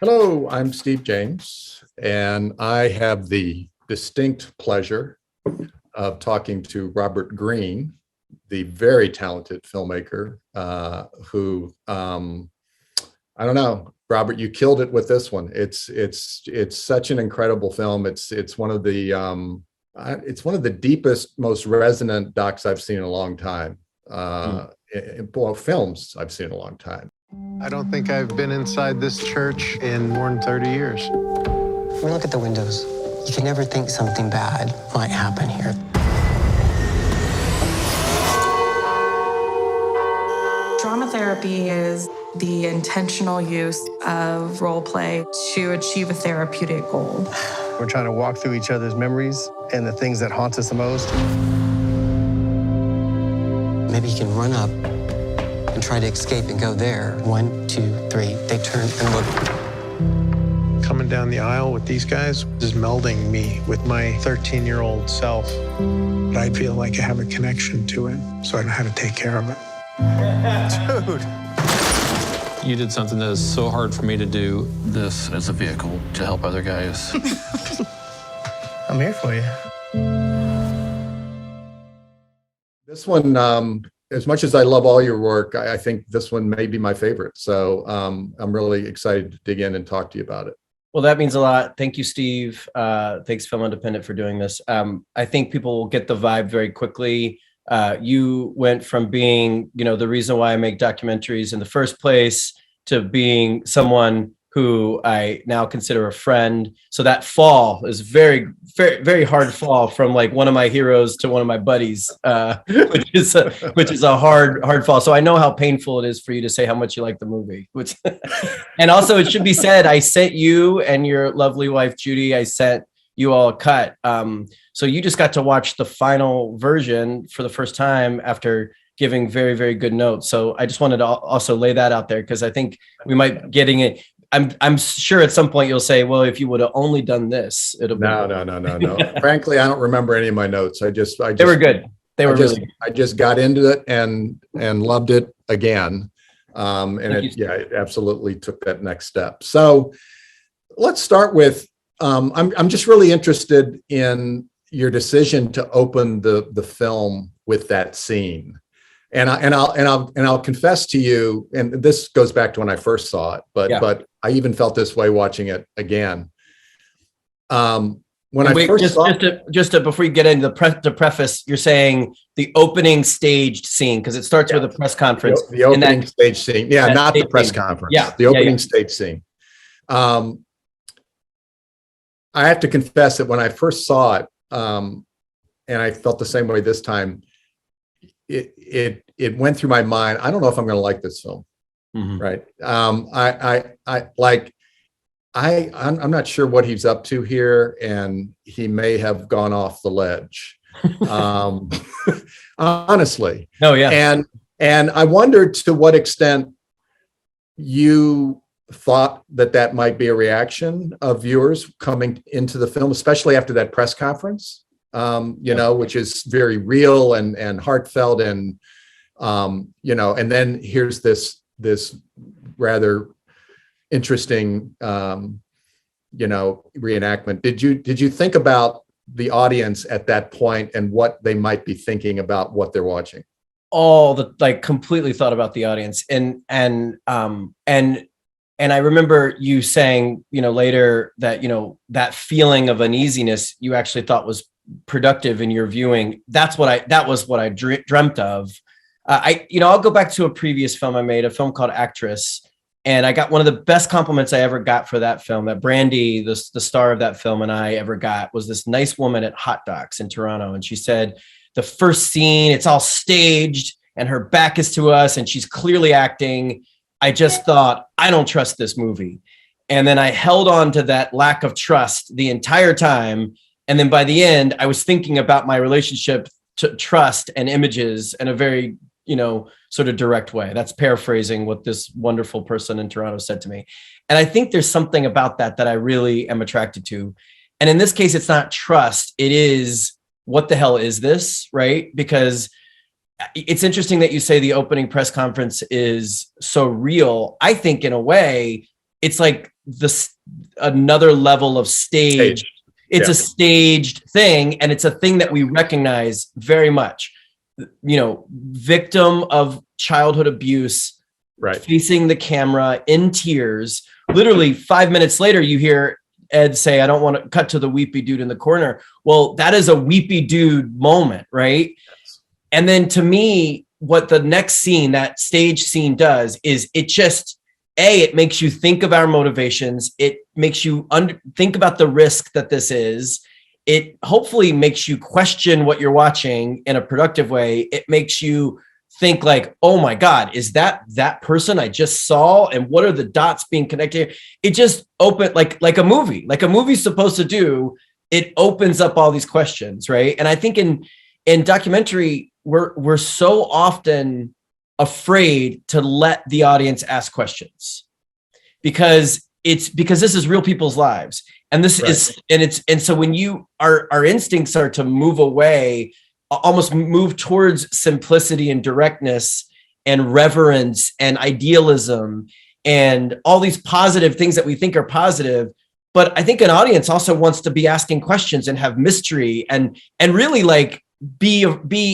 Hello, I'm Steve James, and I have the distinct pleasure of talking to Robert Greene, the very talented filmmaker who, I don't know, Robert, you killed it with this one. It's such an incredible film. It's one of the deepest, most resonant docs I've seen in a long time. Films I've seen in a long time. I don't think I've been inside this church in more than 30 years. When we look at the windows, you can never think something bad might happen here. Drama therapy is the intentional use of role play to achieve a therapeutic goal. We're trying to walk through each other's memories and the things that haunt us the most. Maybe you can run up and try to escape and go there. 1, 2, 3, they turn and look. Coming down the aisle with these guys is melding me with my 13-year-old self. But I feel like I have a connection to it, so I know how to take care of it. Dude. You did something that is so hard for me to do. This as a vehicle to help other guys. I'm here for you. This one, as much as I love all your work, I think this one may be my favorite. So I'm really excited to dig in and talk to you about it. Well, that means a lot. Thank you, Steve. Thanks, Film Independent, for doing this. I think people will get the vibe very quickly. You went from being, the reason why I make documentaries in the first place to being someone who I now consider a friend. So that fall is very, very, very hard fall from like one of my heroes to one of my buddies, which is a hard fall. So I know how painful it is for you to say how much you like the movie. And also it should be said, I sent you and your lovely wife, Judy, I sent you all a cut. So you just got to watch the final version for the first time after giving very, very good notes. So I just wanted to also lay that out there because I think we might getting it. I'm sure at some point you'll say, well, if you would have only done this, it'll be No. Frankly, I don't remember any of my notes. They were good. They were really good. I just got into it and loved it again. It absolutely took that next step. So let's start with, I'm just really interested in your decision to open the film with that scene. And I'll confess to you, and this goes back to when I first saw it, but I even felt this way watching it again. Before you get into the preface, you're saying the opening staged scene because it starts with a press conference. The opening stage scene, not the press conference. Yeah, the opening stage scene. I have to confess that when I first saw it, and I felt the same way this time. It went through my mind. I don't know if I'm going to like this film, right? I'm not sure what he's up to here, and he may have gone off the ledge. Honestly, and I wondered to what extent you thought that might be a reaction of viewers coming into the film, especially after that press conference. Which is very real and heartfelt and, and then here's this rather interesting, reenactment. Did you think about the audience at that point and what they might be thinking about what they're watching? Completely thought about the audience and I remember you saying, later that, that feeling of uneasiness you actually thought was productive in your viewing. That was what I dreamt of. I'll go back to a previous film I made, a film called Actress. And I got one of the best compliments I ever got for that film that Brandy, the star of that film, and I ever got was this nice woman at Hot Docs in Toronto. And she said, the first scene, it's all staged and her back is to us and she's clearly acting. I just thought, I don't trust this movie. And then I held on to that lack of trust the entire time. And then by the end, I was thinking about my relationship to trust and images in a very, sort of direct way. That's paraphrasing what this wonderful person in Toronto said to me. And I think there's something about that I really am attracted to. And in this case, it's not trust. It is, what the hell is this, right? Because it's interesting that you say the opening press conference is so real. I think in a way, it's like another level of stage. Stage. It's Yeah. a staged thing, and it's a thing that we recognize very much. Victim of childhood abuse, Right. facing the camera in tears. Literally 5 minutes later, you hear Ed say, I don't want to cut to the weepy dude in the corner. Well, that is a weepy dude moment, right? Yes. And then to me, what the next scene, that stage scene does is it just, it makes you think of our motivations. It makes you think about the risk that this is. It hopefully makes you question what you're watching in a productive way. It makes you think like, oh my God, is that person I just saw? And what are the dots being connected? It just opened like a movie's supposed to do. It opens up all these questions, right? And I think in documentary, we're so often afraid to let the audience ask questions because this is real people's lives. And this is, and so when our instincts are to move away, almost move towards simplicity and directness and reverence and idealism and all these positive things that we think are positive. But I think an audience also wants to be asking questions and have mystery and really like be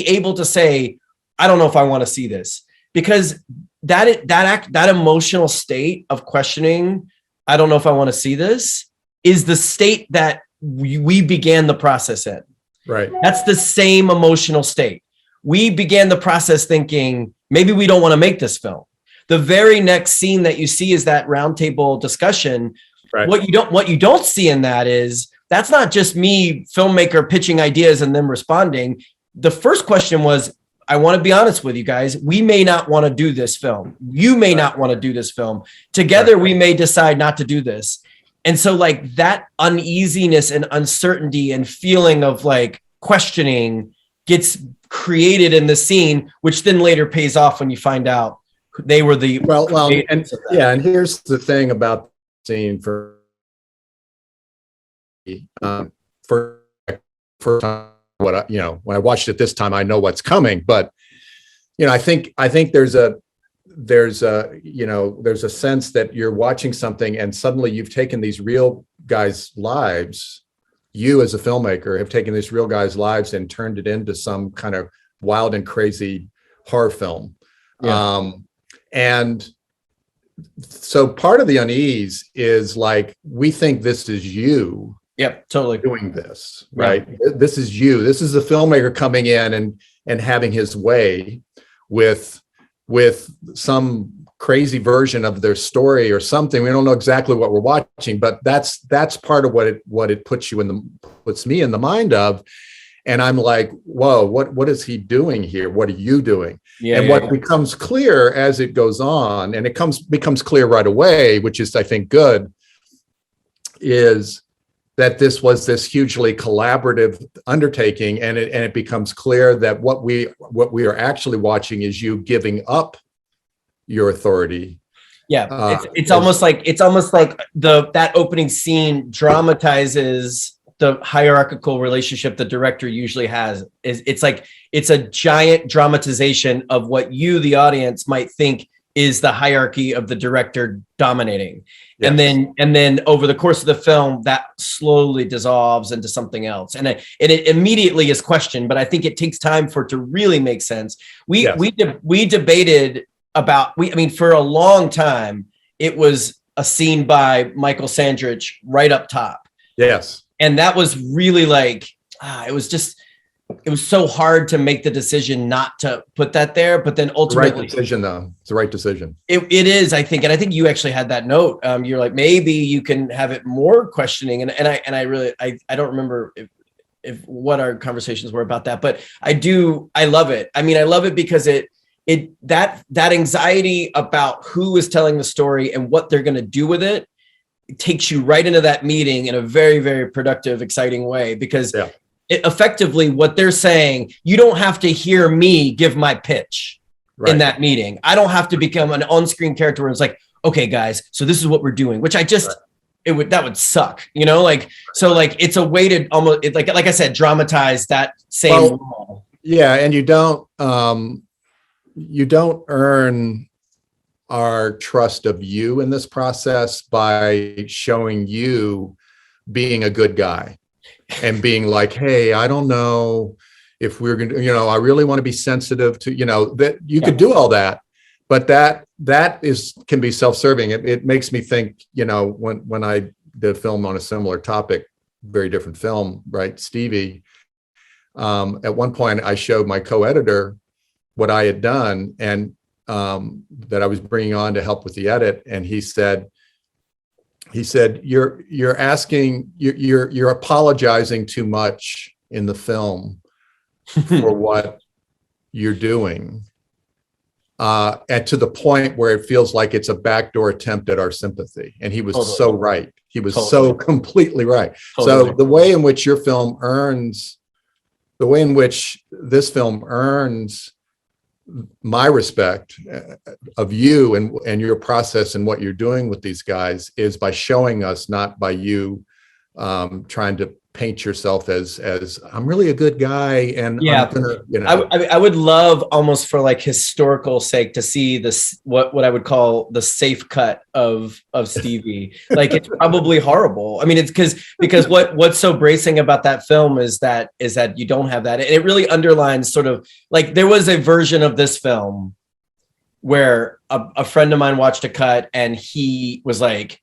able to say, I don't know if I want to see this, because that emotional state of questioning, I don't know if I want to see this, is the state that we began the process in. Right. That's the same emotional state. We began the process thinking, maybe we don't want to make this film. The very next scene that you see is that roundtable discussion. Right. What you don't see in that is, that's not just me, filmmaker, pitching ideas and them responding. The first question was, I want to be honest with you guys. We may not want to do this film. You may not want to do this film. Together, we may decide not to do this. And so like that uneasiness and uncertainty and feeling of like questioning gets created in the scene, which then later pays off when you find out they were the and here's the thing about the scene for what when I watched it this time, I know what's coming, but I think there's a sense that you're watching something and suddenly you've taken these real guys' lives. You as a filmmaker have taken these real guys' lives and turned it into some kind of wild and crazy horror film. Yeah. And so part of the unease is like, we think this is you. Yep, totally Doing this, right? Yeah. This is you. This is the filmmaker coming in and having his way with some crazy version of their story or something. We don't know exactly what we're watching, but that's part of what it puts me in the mind of. And I'm like, whoa, what is he doing here? What are you doing? What becomes clear as it goes on, and it becomes clear right away, which is, I think, good, is that this was this hugely collaborative undertaking, and it becomes clear that what we are actually watching is you giving up your authority. Yeah, it's almost like that opening scene dramatizes the hierarchical relationship the director usually has. It's like it's a giant dramatization of what you, the audience, might think is the hierarchy of the director dominating. Yes. And then over the course of the film, that slowly dissolves into something else. And it immediately is questioned, but I think it takes time for it to really make sense. We debated about, for a long time, it was a scene by Michael Sandrich right up top. Yes. And that was really like, it was so hard to make the decision not to put that there, but then ultimately, the right decision, though. It's the right decision. It is, I think, and I think you actually had that note. You're like, maybe you can have it more questioning, and I really don't remember if what our conversations were about that, but I love it. I love it because that anxiety about who is telling the story and what they're going to do with it takes you right into that meeting in a very, very productive, exciting way, because effectively what they're saying, you don't have to hear me give my pitch in that meeting. I don't have to become an on-screen character where it's like, okay, guys, so this is what we're doing, which that would suck, so like it's a way to almost like I said, dramatize that same role. Yeah, and you don't earn our trust of you in this process by showing you being a good guy and being like, hey, I don't know if we're going to, I really want to be sensitive to, that you could do all that, but that can be self-serving. It makes me think, when I did a film on a similar topic, very different film, right? Stevie. At one point I showed my co-editor what I had done and that I was bringing on to help with the edit. And he said, you're apologizing too much in the film for what you're doing. And to the point where it feels like it's a backdoor attempt at our sympathy. And he was so right. He was so completely right. So the way in which this film earns my respect of you and your process and what you're doing with these guys is by showing us, not by you trying to paint yourself as I'm really a good guy and I'm gonna, I would love, almost for like historical sake, to see this what I would call the safe cut of Stevie. Like, it's probably horrible. I mean, it's because what's so bracing about that film is that you don't have that. It really underlines sort of like, there was a version of this film where a friend of mine watched a cut and he was like,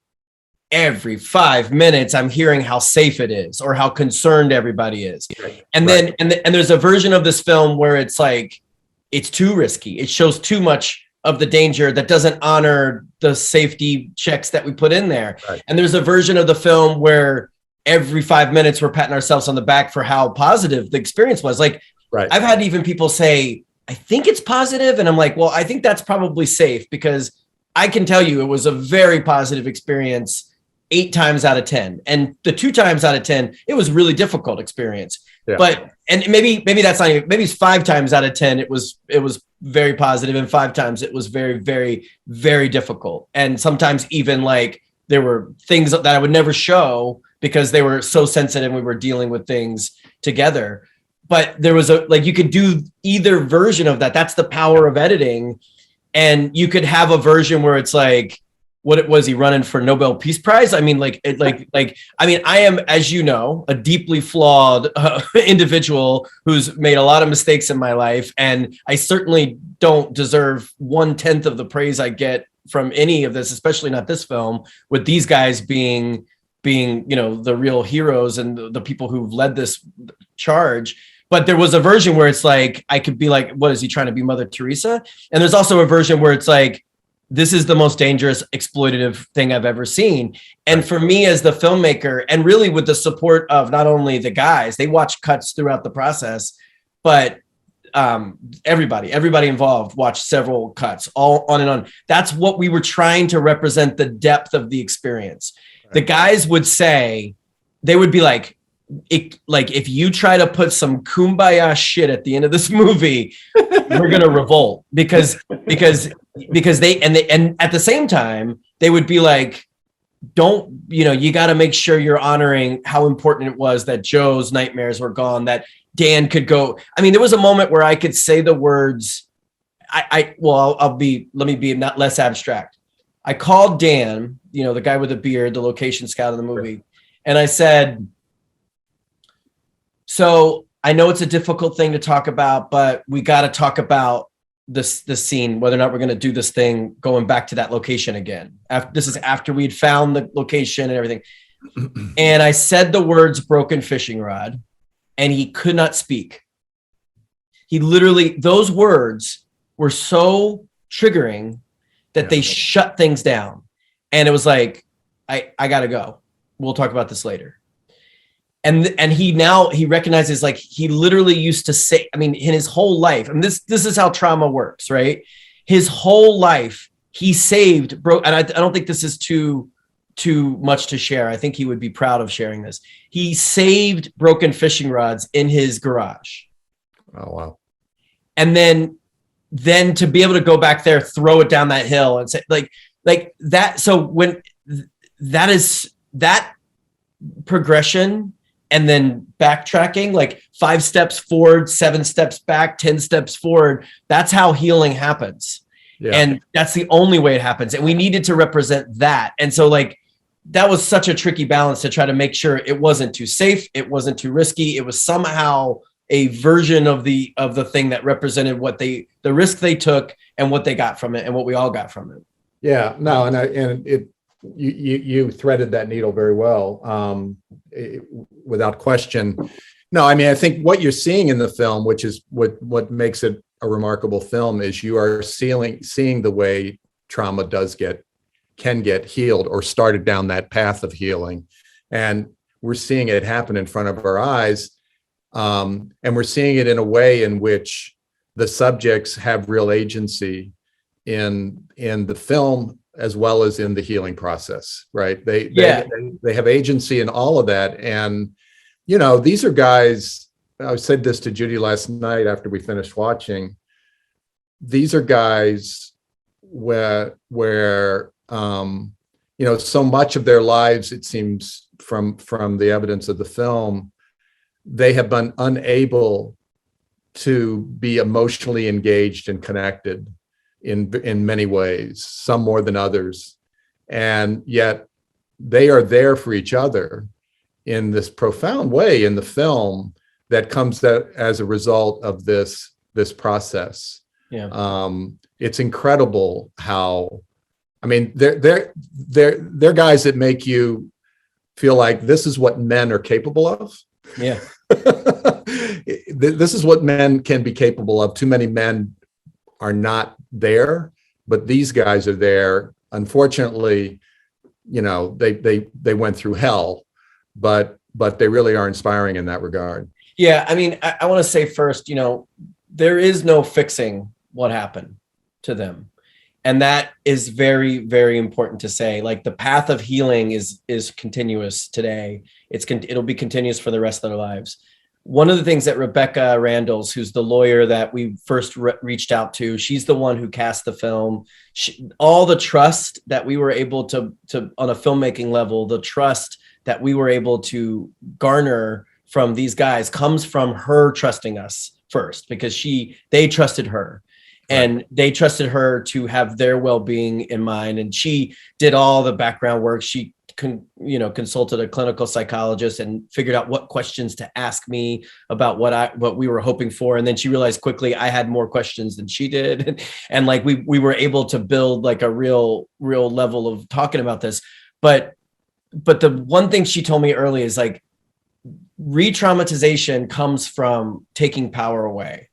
every 5 minutes I'm hearing how safe it is or how concerned everybody is. And then and there's a version of this film where it's like, it's too risky. It shows too much of the danger that doesn't honor the safety checks that we put in there. Right. And there's a version of the film where every 5 minutes we're patting ourselves on the back for how positive the experience was. Like, I've had even people say, I think it's positive. And I'm like, well, I think that's probably safe, because I can tell you it was a very positive experience 8 times out of 10. And the 2 times out of 10, it was a really difficult experience. Yeah. But, and maybe that's not even, maybe it's 5 times out of 10, it was very positive, and 5 times it was very, very, very difficult. And sometimes even like there were things that I would never show because they were so sensitive. We were dealing with things together. But there was you could do either version of that. That's the power of editing. And you could have a version where it's like, what was he running for Nobel Peace Prize? I mean, I am, as you know, a deeply flawed individual who's made a lot of mistakes in my life. And I certainly don't deserve 1/10 of the praise I get from any of this, especially not this film, with these guys being, the real heroes and the people who've led this charge. But there was a version where it's like, I could be like, what is he trying to be, Mother Teresa? And there's also a version where it's like, this is the most dangerous exploitative thing I've ever seen. And for me as the filmmaker, and really with the support of not only the guys, they watched cuts throughout the process, but everybody involved watched several cuts, all on and on. That's what we were trying to represent, the depth of the experience. Right. The guys would say, they would be like, if you try to put some kumbaya shit at the end of this movie, we're gonna revolt, because they and at the same time they would be like, don't, you got to make sure you're honoring how important it was that Joe's nightmares were gone, that Dan could go. I mean, there was a moment where I could say the words, let me be not less abstract. I called Dan, the guy with the beard, the location scout of the movie, and I said, so I know it's a difficult thing to talk about, but we got to talk about this scene, whether or not we're going to do this thing going back to that location again. This is after we'd found the location and everything. And I said the words broken fishing rod, and he could not speak. He literally, those words were so triggering that they shut things down. And it was like, I got to go. We'll talk about this later. And he recognizes, like, he literally used to say, I mean, in his whole life, and this is how trauma works, right? His whole life, he saved, and I don't think this is too much to share. I think he would be proud of sharing this. He saved broken fishing rods in his garage. Oh, wow. And then to be able to go back there, throw it down that hill and say like that. So when that is that progression, and then backtracking, like 5 steps forward, 7 steps back, 10 steps forward. That's how healing happens. Yeah. And that's the only way it happens. And we needed to represent that. And so like, that was such a tricky balance to try to make sure it wasn't too safe. It wasn't too risky. It was somehow a version of the thing that represented what the risk they took and what they got from it and what we all got from it. Yeah, no, you threaded that needle very well, without question. No, I mean, I think what you're seeing in the film, which is what makes it a remarkable film, is you are seeing the way trauma can get healed or started down that path of healing. And we're seeing it happen in front of our eyes. And we're seeing it in a way in which the subjects have real agency in the film as well as in the healing process, right? They have agency in all of that. And, you know, these are guys, I said this to Judy last night after we finished watching, these are guys where you know, so much of their lives, it seems from the evidence of the film, they have been unable to be emotionally engaged and connected in many ways, some more than others. And yet they are there for each other in this profound way in the film that comes as a result of this process. Yeah. It's incredible how, I mean, they're guys that make you feel like this is what men are capable of. Yeah. This is what men can be capable of. Too many men are not there, but these guys are there. Unfortunately, you know, they went through hell, but they really are inspiring in that regard. Yeah. I mean, I want to say first, you know, there is no fixing what happened to them. And that is very, very important to say. Like, the path of healing is continuous today. It'll be continuous for the rest of their lives. One of the things that Rebecca Randalls, who's the lawyer that we first reached out to, she's the one who cast the film. All the trust that we were able to on a filmmaking level, the trust that we were able to garner from these guys comes from her trusting us first, because they trusted her. And they trusted her to have their well-being in mind. And she did all the background work. She consulted a clinical psychologist and figured out what questions to ask me about what we were hoping for. And then she realized quickly I had more questions than she did. And like we were able to build like a real level of talking about this. But the one thing she told me early is like, re-traumatization comes from taking power away.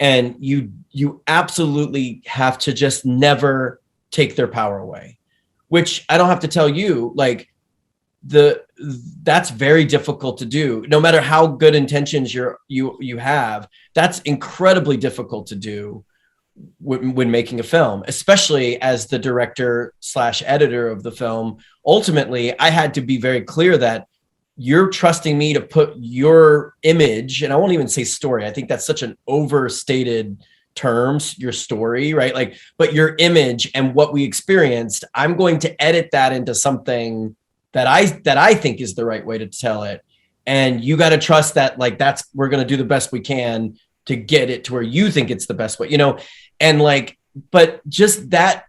And you absolutely have to just never take their power away, which I don't have to tell you, like that's very difficult to do. No matter how good intentions you have, that's incredibly difficult to do when making a film, especially as the director / editor of the film. Ultimately, I had to be very clear that you're trusting me to put your image, and I won't even say story. I think that's such an overstated terms, your story, right? Like, but your image and what we experienced, I'm going to edit that into something that I think is the right way to tell it. And you got to trust that, like, we're going to do the best we can to get it to where you think it's the best way, you know? And like, but just that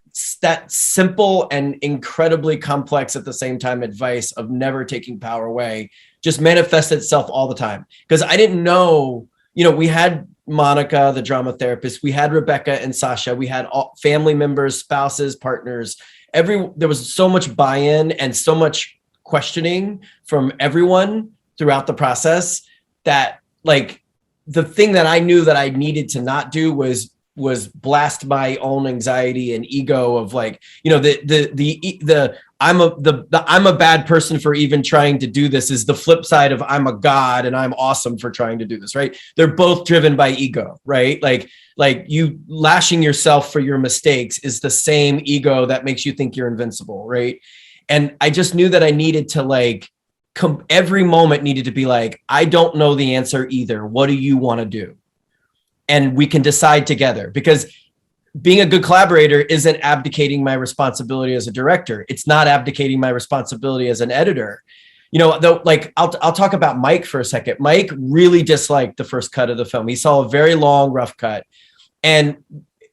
simple and incredibly complex at the same time advice of never taking power away just manifests itself all the time. Because I didn't know, you know, we had Monica, the drama therapist, we had Rebecca and Sasha, we had all family members, spouses, partners, there was so much buy-in and so much questioning from everyone throughout the process that, like, the thing that I knew that I needed to not do was blast my own anxiety and ego of, like, you know, I'm a bad person for even trying to do this is the flip side of I'm a god and I'm awesome for trying to do this, right? They're both driven by ego, right? Like you lashing yourself for your mistakes is the same ego that makes you think you're invincible, right? And I just knew that I needed to, like, every moment needed to be like, I don't know the answer either. What do you want to do? And we can decide together, because being a good collaborator isn't abdicating my responsibility as a director. It's not abdicating my responsibility as an editor. You know, though, like, I'll talk about Mike for a second. Mike really disliked the first cut of the film. He saw a very long, rough cut. And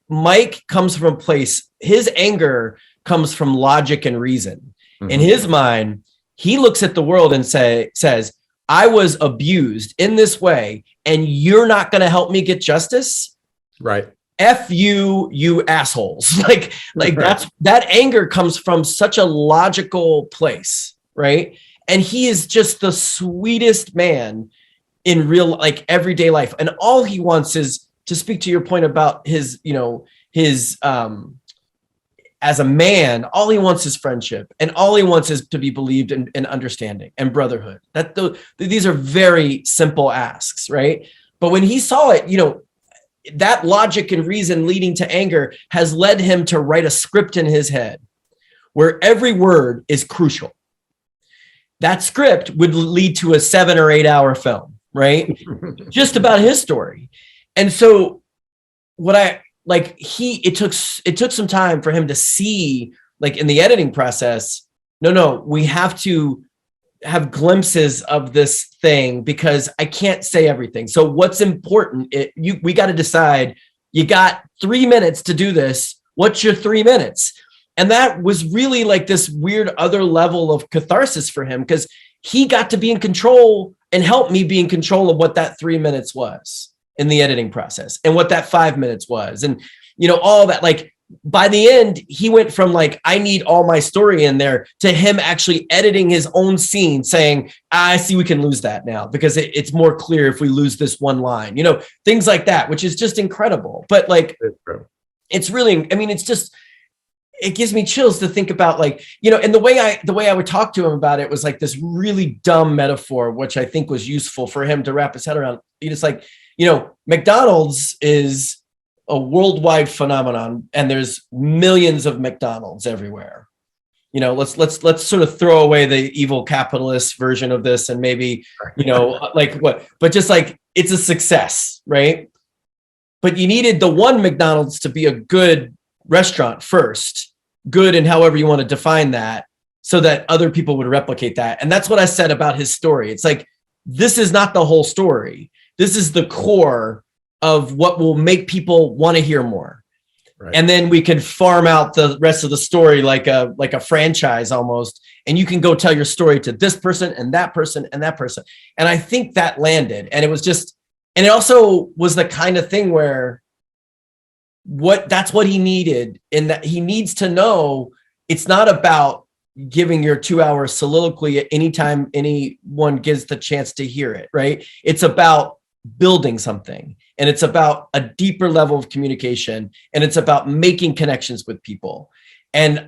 Mike comes from a place, his anger comes from logic and reason. In his mind, he looks at the world and says, I was abused in this way, and you're not going to help me get justice. Right. F you, you assholes. like that anger comes from such a logical place, right? And he is just the sweetest man in real, like, everyday life. And all he wants is, to speak to your point about his, as a man, all he wants is friendship, and all he wants is to be believed and understanding and brotherhood. These are very simple asks, right? But when he saw it, that logic and reason leading to anger has led him to write a script in his head where every word is crucial. That script would lead to a 7 or 8 hour film, right? Just about his story. And so it took some time for him to see, like, in the editing process, no, we have to have glimpses of this thing because I can't say everything. So what's important? We got to decide, you got 3 minutes to do this. What's your 3 minutes? And that was really like this weird other level of catharsis for him, because he got to be in control and help me be in control of what that 3 minutes was in the editing process, and what that 5 minutes was. And, all that, like, by the end, he went from, like, I need all my story in there, to him actually editing his own scene, saying, I see we can lose that now because it's more clear if we lose this one line, things like that, which is just incredible. But, like, it's really, it's just, it gives me chills to think about, like, and the way I would talk to him about it was like this really dumb metaphor, which I think was useful for him to wrap his head around. It's like, McDonald's is a worldwide phenomenon, and there's millions of McDonald's everywhere. Let's sort of throw away the evil capitalist version of this, and maybe, but just like, it's a success, right? But you needed the one McDonald's to be a good restaurant first, good in however you want to define that, so that other people would replicate that. And that's what I said about his story. It's like, this is not the whole story. This is the core of what will make people want to hear more. Right. And then we can farm out the rest of the story like a franchise almost. And you can go tell your story to this person and that person and that person. And I think that landed. And it was just, and it also was the kind of thing where that's what he needed, in that he needs to know it's not about giving your 2 hour soliloquy at any time anyone gives the chance to hear it, right? It's about building something, and it's about a deeper level of communication, and it's about making connections with people. And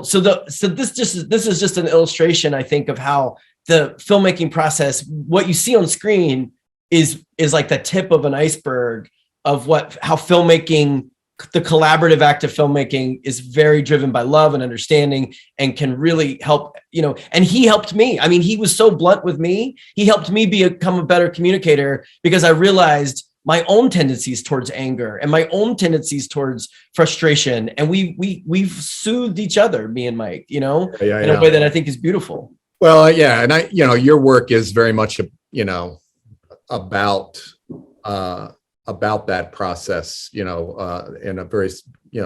so this is just an illustration, I think, of how the filmmaking process, what you see on screen is like the tip of an iceberg of how filmmaking, the collaborative act of filmmaking, is very driven by love and understanding, and can really help, and he helped me. He was so blunt with me. He helped me become a better communicator, because I realized my own tendencies towards anger and my own tendencies towards frustration. And we've soothed each other, me and Mike, in a way that I think is beautiful. Well, yeah. And your work is very much, about that process, in a very,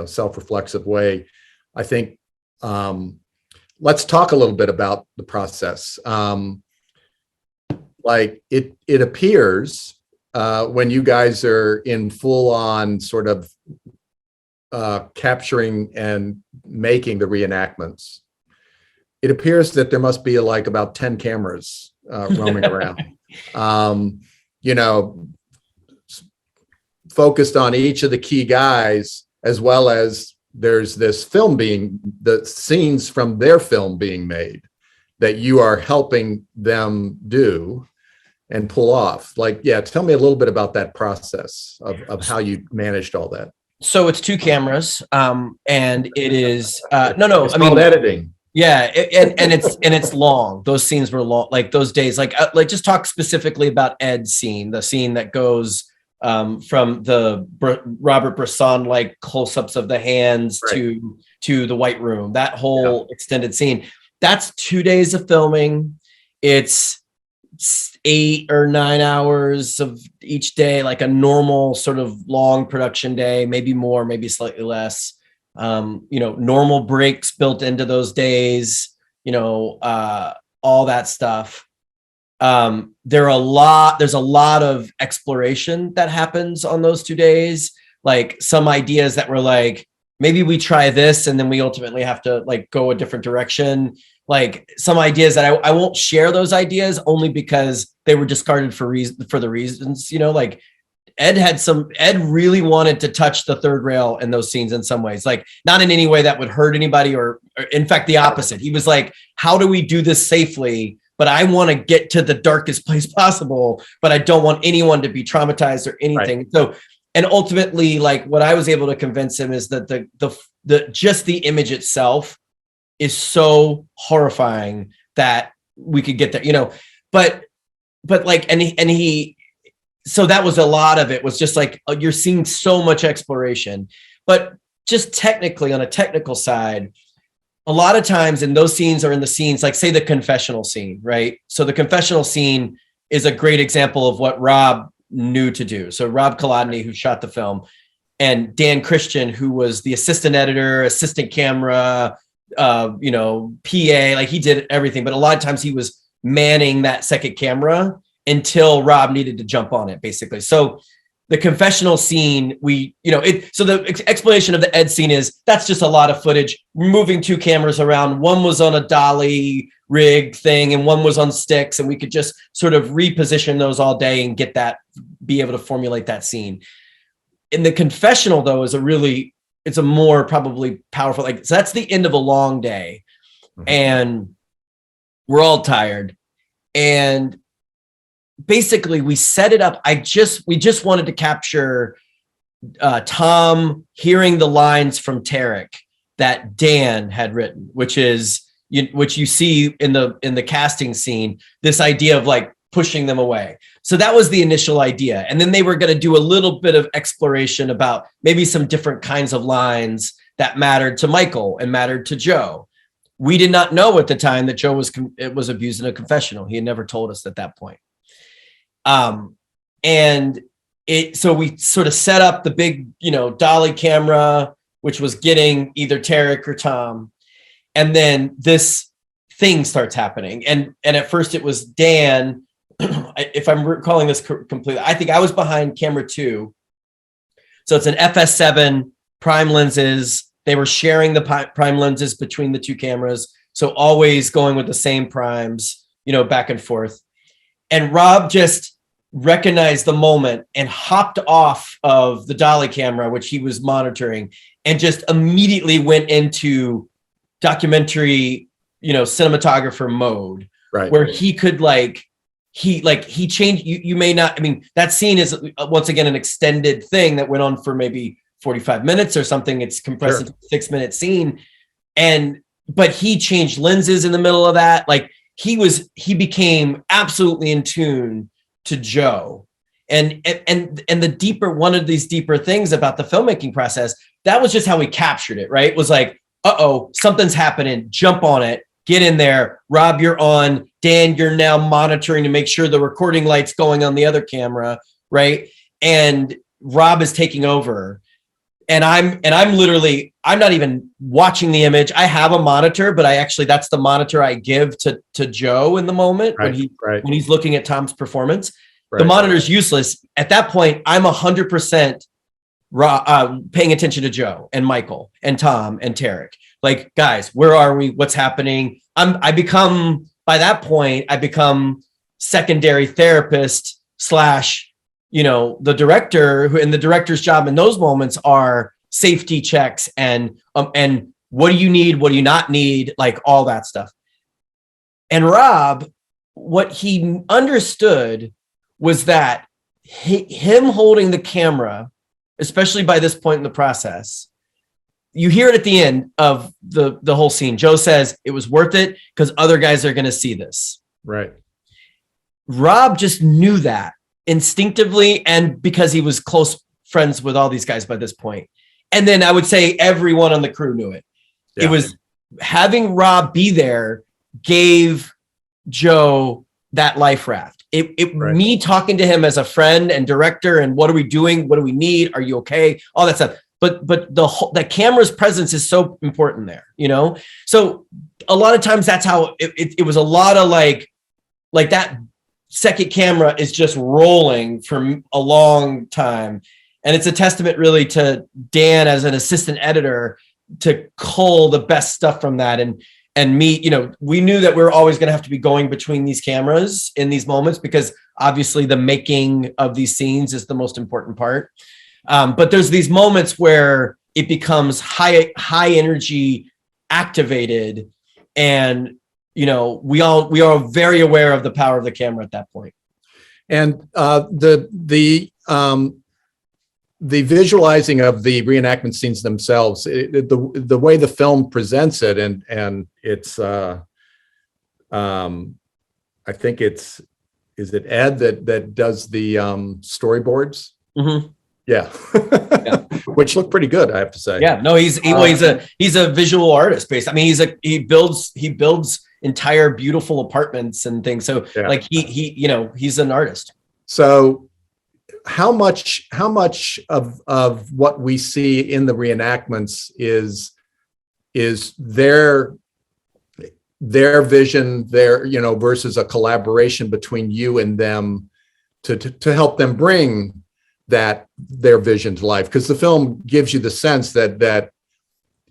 self-reflexive way. I think, let's talk a little bit about the process. Like, it appears, when you guys are in full on sort of capturing and making the reenactments, it appears that there must be like about 10 cameras roaming around. Focused on each of the key guys, as well as there's this the scenes from their film being made that you are helping them do and pull off. Like, yeah, tell me a little bit about that process of how you managed all that. So it's 2 cameras, and it is It's called editing. Yeah, and it's long. Those scenes were long, like those days. Like just talk specifically about Ed's scene, the scene that goes from the Robert Bresson like close-ups of the hands, right, to the White Room. That whole extended scene. That's 2 days of filming. It's 8 or 9 hours of each day, like a normal sort of long production day, maybe more, maybe slightly less. Normal breaks built into those days, all that stuff. There's a lot of exploration that happens on those 2 days. Like some ideas that were like, maybe we try this and then we ultimately have to like go a different direction. Like some ideas that I won't share those ideas only because they were discarded for the reasons, like Ed really wanted to touch the third rail in those scenes in some ways, like not in any way that would hurt anybody or in fact, the opposite. He was like, how do we do this safely? But I want to get to the darkest place possible, but I don't want anyone to be traumatized or anything. Right. So, and ultimately, like what I was able to convince him is that the just the image itself is so horrifying that we could get there, but like, and he, so that was a lot of it was just like, you're seeing so much exploration, but just technically on a technical side, a lot of times in those scenes or in the scenes, like say the confessional scene, right? So the confessional scene is a great example of what Rob knew to do. So Rob Kolodny, who shot the film, and Dan Christian, who was the assistant editor, assistant camera, PA, like he did everything. But a lot of times he was manning that second camera until Rob needed to jump on it, basically. So the confessional scene, so the explanation of the Ed scene is that's just a lot of footage, moving 2 cameras around. One was on a dolly rig thing and one was on sticks. And we could just sort of reposition those all day and be able to formulate that scene. In the confessional though, it's a more probably powerful, so that's the end of a long day and we're all tired. And basically we set it up. We just wanted to capture Tom hearing the lines from Tarek that Dan had written, which you see in the casting scene, this idea of like pushing them away. So that was the initial idea. And then they were going to do a little bit of exploration about maybe some different kinds of lines that mattered to Michael and mattered to Joe. We did not know at the time that Joe was abused in a confessional. He had never told us at that point. So we sort of set up the big, dolly camera, which was getting either Tarek or Tom. And then this thing starts happening. And at first it was Dan, if I'm recalling this completely, I think I was behind camera 2. So it's an FS7 prime lenses. They were sharing the prime lenses between the 2 cameras. So always going with the same primes, back and forth. And Rob just recognized the moment and hopped off of the dolly camera, which he was monitoring, and just immediately went into documentary, cinematographer mode, right? Where he could he changed. You may not, that scene is once again an extended thing that went on for maybe 45 minutes or something. It's compressed into a 6-minute scene. But he changed lenses in the middle of that. Like he became absolutely in tune to Joe. And the deeper, one of these deeper things about the filmmaking process, that was just how we captured it, right? It was like, something's happening, jump on it, get in there. Rob, you're on. Dan, you're now monitoring to make sure the recording light's going on the other camera, right? And Rob is taking over. And I'm not even watching the image. I have a monitor, but that's the monitor I give to Joe in the moment when he's looking at Tom's performance. Right. The monitor's useless. At that point, I'm 100% paying attention to Joe and Michael and Tom and Tarek. Like, guys, where are we? What's happening? By that point, I become secondary therapist / the director, and the director's job in those moments are safety checks and what do you need? What do you not need? Like all that stuff. And Rob, what he understood was that him holding the camera, especially by this point in the process, you hear it at the end of the whole scene. Joe says it was worth it because other guys are going to see this. Right. Rob just knew that instinctively, and because he was close friends with all these guys by this point. And then I would say everyone on the crew knew it. Yeah. It was having Rob be there gave Joe that life raft. Right. Me talking to him as a friend and director, and what are we doing? What do we need? Are you okay? All that stuff. But the camera's presence is so important there, So a lot of times that's how it was. A lot of like that second camera is just rolling for a long time, and it's a testament really to Dan as an assistant editor to cull the best stuff from that. And me, we knew that we were always going to have to be going between these cameras in these moments, because obviously the making of these scenes is the most important part. But there's these moments where it becomes high energy activated, and we are very aware of the power of the camera at that point. And the visualizing of the reenactment scenes themselves, the way the film presents it, and it's I think is it Ed that does the storyboards? Mm-hmm. Yeah. Which look pretty good, I have to say. Yeah, no, he's a visual artist based. I mean, he builds entire beautiful apartments and things. So like he's an artist. So how much of what we see in the reenactments is their vision, versus a collaboration between you and them to help them bring their vision to life? Because the film gives you the sense that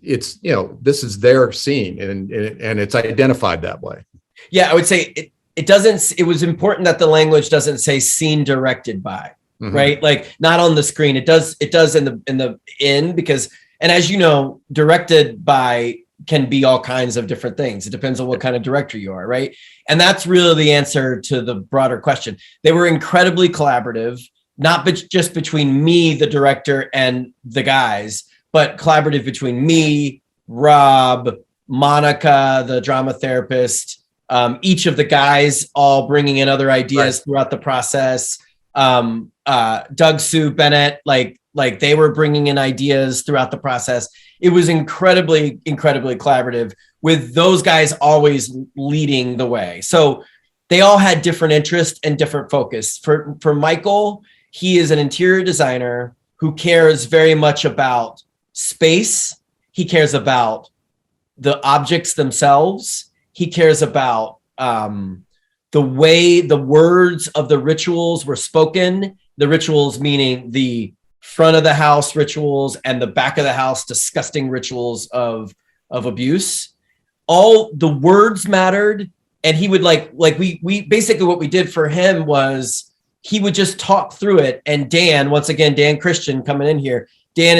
it's, this is their scene, and it's identified that way. Yeah, I would say it was important that the language doesn't say scene directed by. Mm-hmm. Right? Like not on the screen. It does in the because, and as you know, directed by can be all kinds of different things. It depends on what kind of director you are, right? And that's really the answer to the broader question. They were incredibly collaborative, not just between me, the director, and the guys, but collaborative between me, Rob, Monica, the drama therapist, each of the guys all bringing in other ideas throughout the process. Doug, Sue, Bennett, like they were bringing in ideas throughout the process. It was incredibly collaborative, with those guys always leading the way. So they all had different interests and different focus. For Michael, he is an interior designer who cares very much about space. He cares about the objects themselves. He cares about the way the words of the rituals were spoken, the rituals meaning the front of the house rituals and the back of the house disgusting rituals of abuse. All the words mattered. And he would we basically, what we did for him was he would just talk through it. And Dan, once again, Dan Christian coming in here, Dan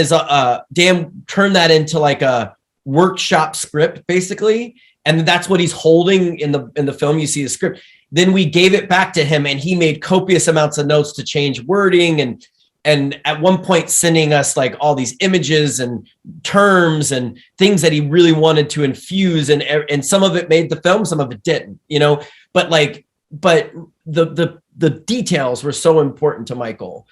turned that into like a workshop script basically. And that's what he's holding in the film. You see the script. Then we gave it back to him, and he made copious amounts of notes to change wording, and at one point sending us like all these images and terms and things that he really wanted to infuse, and some of it made the film, some of it didn't, but the details were so important to Michael.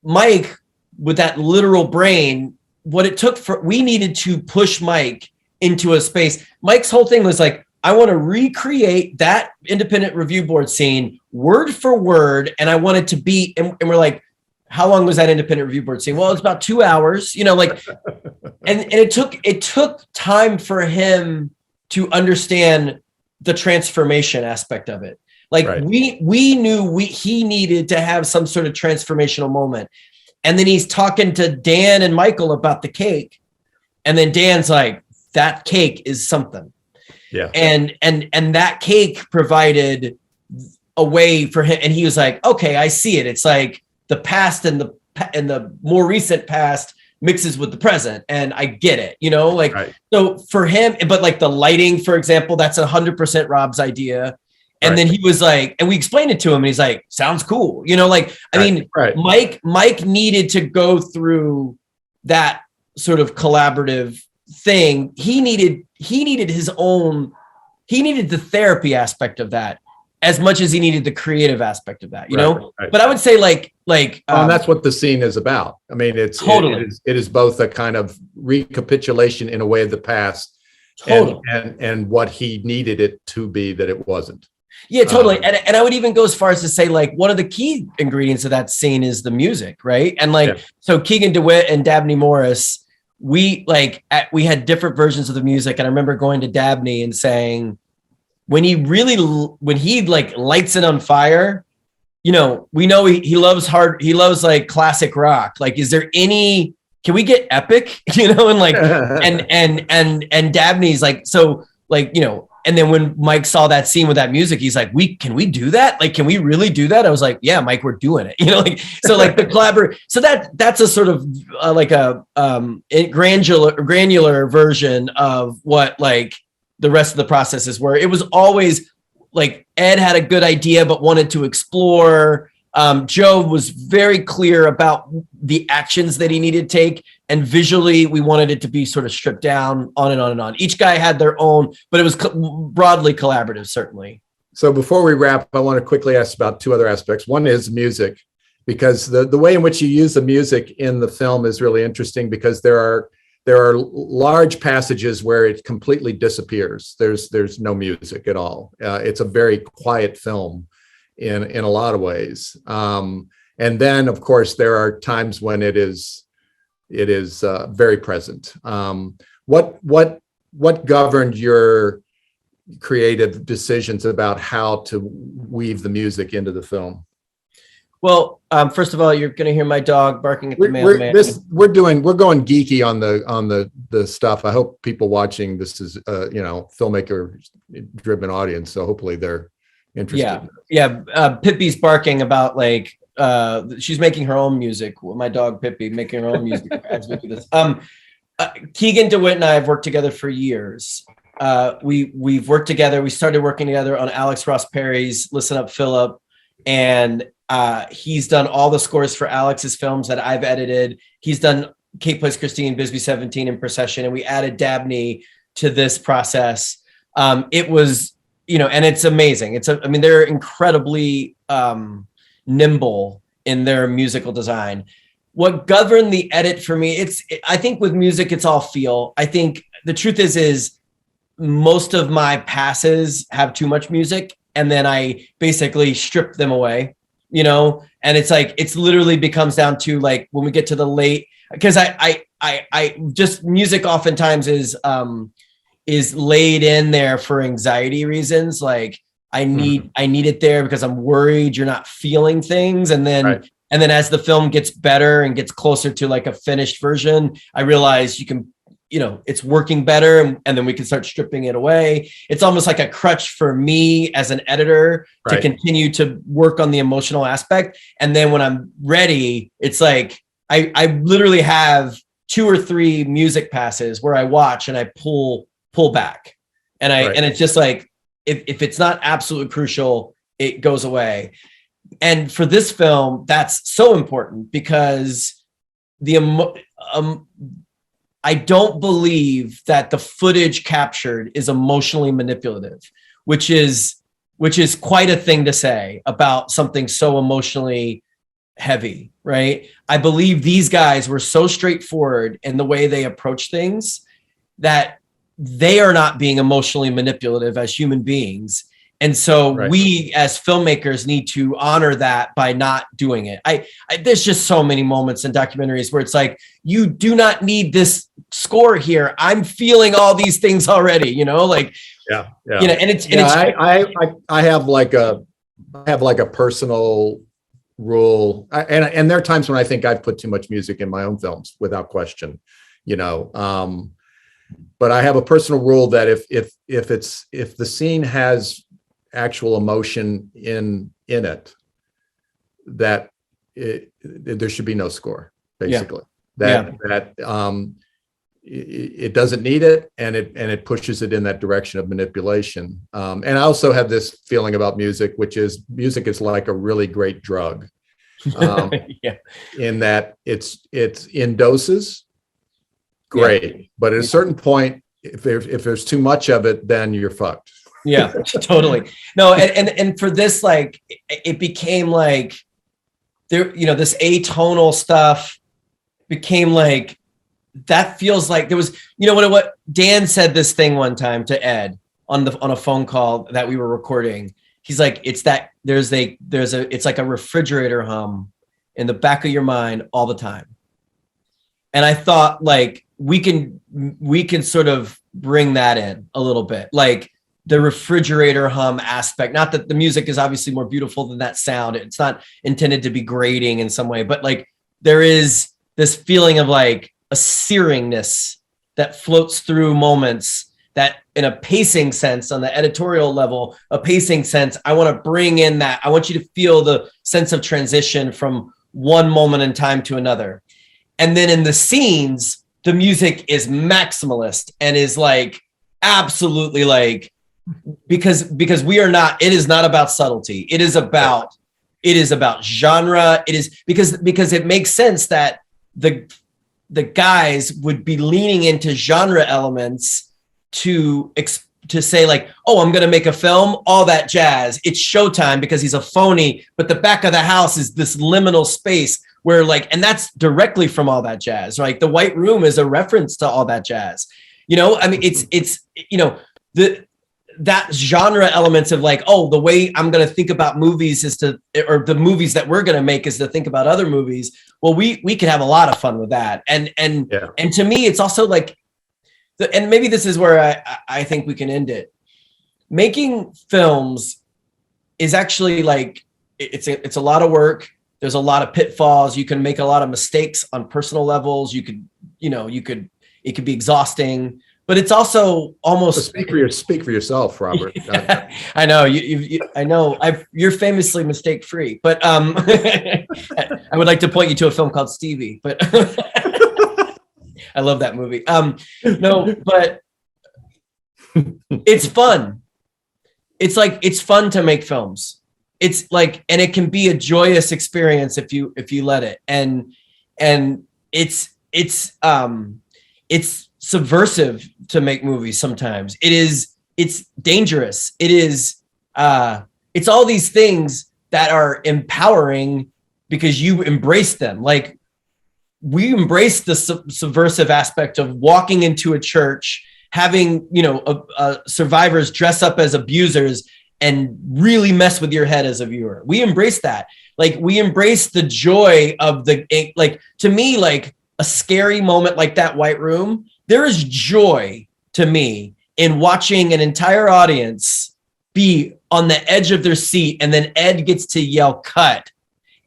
Mike, with that literal brain, what it took we needed to push Mike into a space. Mike's whole thing was like, I want to recreate that independent review board scene word for word. And I wanted to be, and we're like, how long was that independent review board scene? Well, it's about 2 hours, and it took time for him to understand the transformation aspect of it. We knew he needed to have some sort of transformational moment. And then he's talking to Dan and Michael about the cake. And then Dan's like, that cake is something. Yeah. And that cake provided a way for him. And he was like, okay, I see it. It's like the past and the more recent past mixes with the present. And I get it, So for him, but like the lighting, for example, that's 100% Rob's idea. And then he was like, and we explained it to him, and he's like, sounds cool. Mike needed to go through that sort of collaborative thing. He needed the therapy aspect of that as much as he needed the creative aspect of that, But I would say and that's what the scene is about. I mean, it is both a kind of recapitulation in a way of the past, and what he needed it to be that it wasn't. Yeah, totally. And I would even go as far as to say, like, one of the key ingredients of that scene is the music, right? And like, so Keegan DeWitt and Dabney Morris, we had different versions of the music. And I remember going to Dabney and saying, when he like lights it on fire, you know he loves like classic rock. Like, is there any, can we get epic? You know, and like, and Dabney's like, so like, you know, and then when Mike saw that scene with that music, he's like, can we do that? Like, can we really do that? I was like, yeah, Mike, we're doing it. You know, like, so like the collaborate. So that's a sort of like a granular version of what like the rest of the processes were. It was always like Ed had a good idea, but wanted to explore. Joe was very clear about the actions that he needed to take. And visually, we wanted it to be sort of stripped down, on and on and on. Each guy had their own, but it was broadly collaborative, certainly. So before we wrap, I want to quickly ask about two other aspects. One is music, because the way in which you use the music in the film is really interesting, because there are large passages where it completely disappears. There's no music at all. It's a very quiet film in a lot of ways. And then, of course, there are times when it is very present. What governed your creative decisions about how to weave the music into the film? Well, first of all, you're going to hear my dog barking at the mailman. We're going geeky on the stuff. I hope people watching this is filmmaker driven audience. So hopefully they're interested. Yeah. Pippi's barking about like she's making her own music. My dog Pippi making her own music as we do this. Keegan DeWitt and I have worked together for years. We've worked together. We started working together on Alex Ross Perry's Listen Up, Philip, and he's done all the scores for Alex's films that I've edited. He's done Kate Plays Christine, Bisbee 17, and Procession, and we added Dabney to this process. It was, and it's amazing. They're incredibly nimble in their musical design. What governed the edit for me, I think with music, it's all feel. I think the truth is most of my passes have too much music, and then I basically strip them away, and it's like, it's literally becomes down to like, when we get to the late, because I just, music oftentimes is laid in there for anxiety reasons. Like I need it there because I'm worried you're not feeling things. And then, and then as the film gets better and gets closer to like a finished version, I realize you can, it's working better. And then we can start stripping it away. It's almost like a crutch for me as an editor to continue to work on the emotional aspect. And then when I'm ready, it's like, I literally have 2 or 3 music passes where I watch and I pull back. And and it's just like, if it's not absolutely crucial, it goes away. And for this film, that's so important because I don't believe that the footage captured is emotionally manipulative, which is quite a thing to say about something so emotionally heavy, right? I believe these guys were so straightforward in the way they approach things that they are not being emotionally manipulative as human beings. And so we as filmmakers need to honor that by not doing it. There's just so many moments in documentaries where it's like, you do not need this score here. I'm feeling all these things already, like, and I have like a personal rule. And there are times when I think I've put too much music in my own films without question, but I have a personal rule that if the scene has actual emotion in it, that there should be no score, basically. It doesn't need it, and it pushes it in that direction of manipulation. And I also have this feeling about music, which is music is like a really great drug, in that it's in doses, great, but at a certain point, if there's too much of it, then you're fucked. Yeah, totally. No, and for this, like, it became like there, this atonal stuff became like, that feels like there was, what Dan said this thing one time to Ed on a phone call that we were recording. he's like, it's that it's like a refrigerator hum in the back of your mind all the time. And I thought like we can sort of bring that in a little bit, like the refrigerator hum aspect. Not that the music is obviously more beautiful than that sound. It's not intended to be grating in some way, but like there is this feeling of like a searingness that floats through moments that in a pacing sense, on the editorial level, a pacing sense, I want to bring in that. I want you to feel the sense of transition from one moment in time to another. And then in the scenes, the music is maximalist and is like absolutely like, because we are not, it is not about subtlety. It is about genre. It is because it makes sense that the guys would be leaning into genre elements to say like, oh, I'm going to make a film, all that jazz. It's showtime because he's a phony, but the back of the house is this liminal space where like, and that's directly from All That Jazz, right? The White Room is a reference to All That Jazz. You know, I mean, it's you know, that genre elements of like, oh, the way I'm going to think about movies is to, or the movies that we're going to make is to think about other movies. Well, we could have a lot of fun with that. And to me, it's also like, and maybe this is where I think we can end it. Making films is actually like, it's a lot of work. There's a lot of pitfalls. You can make a lot of mistakes on personal levels. It could be exhausting, but it's also almost so speak for yourself, Robert. I know I know you're famously mistake free, but I would like to point you to a film called Stevie, but I love that movie. No, but it's fun. It's fun to make films. It's like, and it can be a joyous experience if you let it. And it's subversive to make movies sometimes. It's dangerous. It's all these things that are empowering because you embrace them. Like we embrace the subversive aspect of walking into a church, having, survivors dress up as abusers and really mess with your head as a viewer. We embrace that. Like we embrace the joy of like, to me, like a scary moment like that White Room, there is joy to me in watching an entire audience be on the edge of their seat. And then Ed gets to yell cut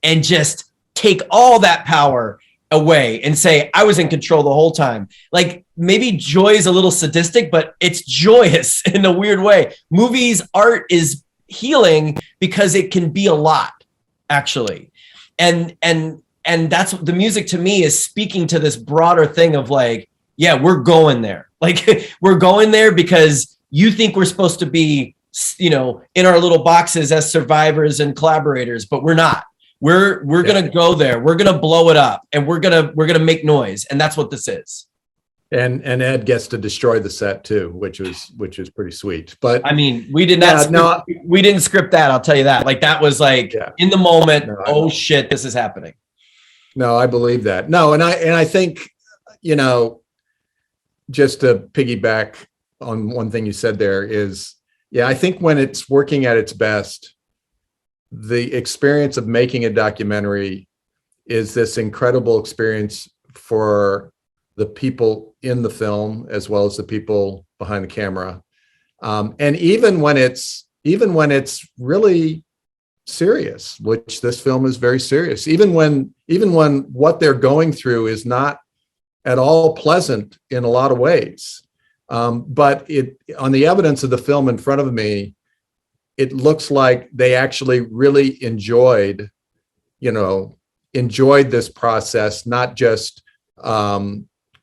and just take all that power away and say, I was in control the whole time. Like maybe joy is a little sadistic, but it's joyous in a weird way. Movies, art is healing because it can be a lot, actually. And that's the music to me is speaking to this broader thing of like, yeah, we're going there. Like we're going there because you think we're supposed to be, in our little boxes as survivors and collaborators, but we're not. We're going to go there. We're going to blow it up and we're going to make noise. And that's what this is. And Ed gets to destroy the set too, which is pretty sweet. But I mean, we didn't script that. I'll tell you that. Like that was like in the moment. No, shit, this is happening. No, I believe that. No. And I think, just to piggyback on one thing you said there is, I think when it's working at its best, the experience of making a documentary is this incredible experience for the people in the film as well as the people behind the camera. And even when it's really serious, which this film is very serious, even when what they're going through is not at all pleasant in a lot of ways. But on the evidence of the film in front of me, it looks like they actually really enjoyed this process, not just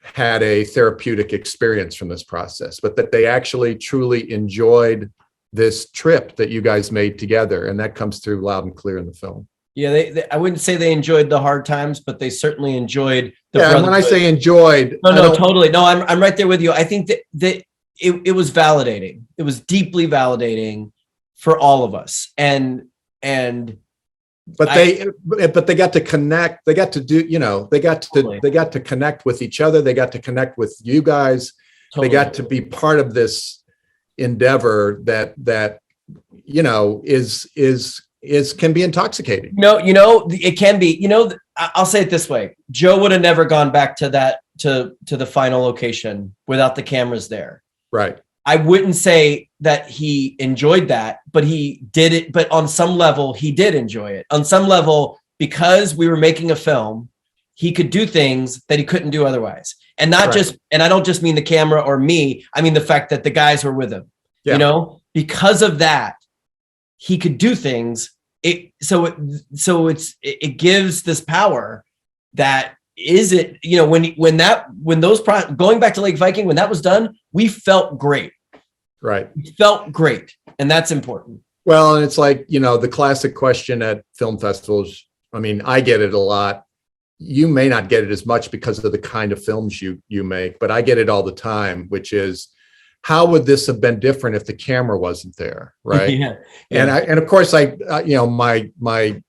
had a therapeutic experience from this process, but that they actually truly enjoyed this trip that you guys made together. And that comes through loud and clear in the film. Yeah, I wouldn't say they enjoyed the hard times, but they certainly enjoyed the and when I say enjoyed, no, totally. No, I'm right there with you. I think that it was validating. It was deeply validating for all of us. But they got to connect. They got to they got to connect with each other. They got to connect with you guys. Totally. They got to be part of this endeavor that can be intoxicating. No, it can be, I'll say it this way. Joe would have never gone back to the final location without the cameras there. Right. I wouldn't say that he enjoyed that, but he did it. But on some level, he did enjoy it. On some level, because we were making a film, he could do things that he couldn't do otherwise. And not just, and I don't just mean the camera or me, I mean the fact that the guys were with him, because of that, he could do things. It gives this power that going back to Lake Viking, when that was done, we felt great. Right. We felt great. And that's important. Well, and it's like, the classic question at film festivals. I mean, I get it a lot. You may not get it as much because of the kind of films you make, but I get it all the time, which is, how would this have been different if the camera wasn't there? Right. Yeah. And of course, my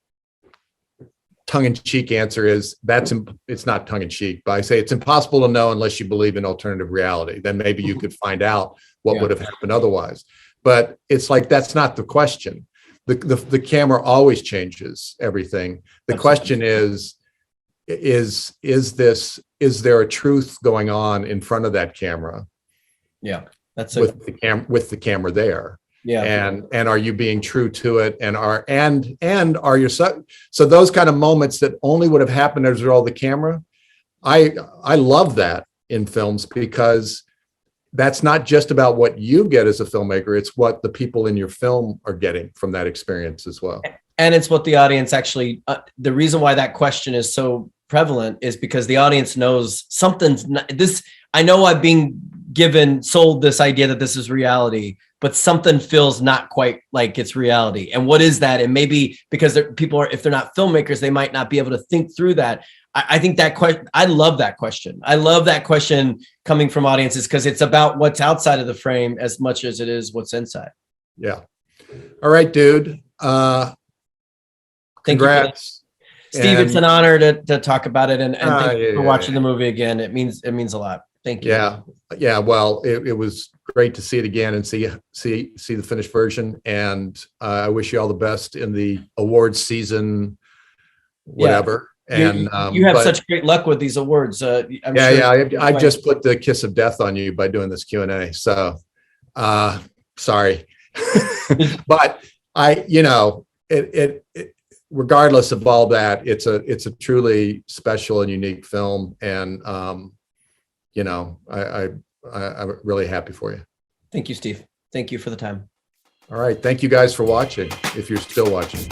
tongue-in-cheek answer is it's not tongue-in-cheek, but I say it's impossible to know unless you believe in alternative reality. Then maybe you could find out what would have happened otherwise. But it's like, that's not the question. The camera always changes everything. The question is there a truth going on in front of that camera? Yeah, that's with the camera there. Yeah. And are you being true to it? And are you so those kind of moments that only would have happened as a result of the camera? I love that in films, because that's not just about what you get as a filmmaker, it's what the people in your film are getting from that experience as well. And it's what the audience actually, the reason why that question is so prevalent is because the audience knows something's not, I know I'm being sold this idea that this is reality, but something feels not quite like it's reality. And what is that? And maybe because if they're not filmmakers, they might not be able to think through that. I think that question, I love that question. I love that question coming from audiences, because it's about what's outside of the frame as much as it is what's inside. Yeah. All right, dude. Congrats. Steve, it's an honor to talk about it, and thank you for watching the movie again. It means a lot. Thank you. Yeah. Well, it was great to see it again and see the finished version. And I wish you all the best in the awards season, whatever. And you have such great luck with these awards. I just put the kiss of death on you by doing this Q&A. So sorry, but regardless of all that, it's a truly special and unique film. And I'm really happy for you. Thank you, Steve. Thank you for the time. All right. Thank you guys for watching, if you're still watching.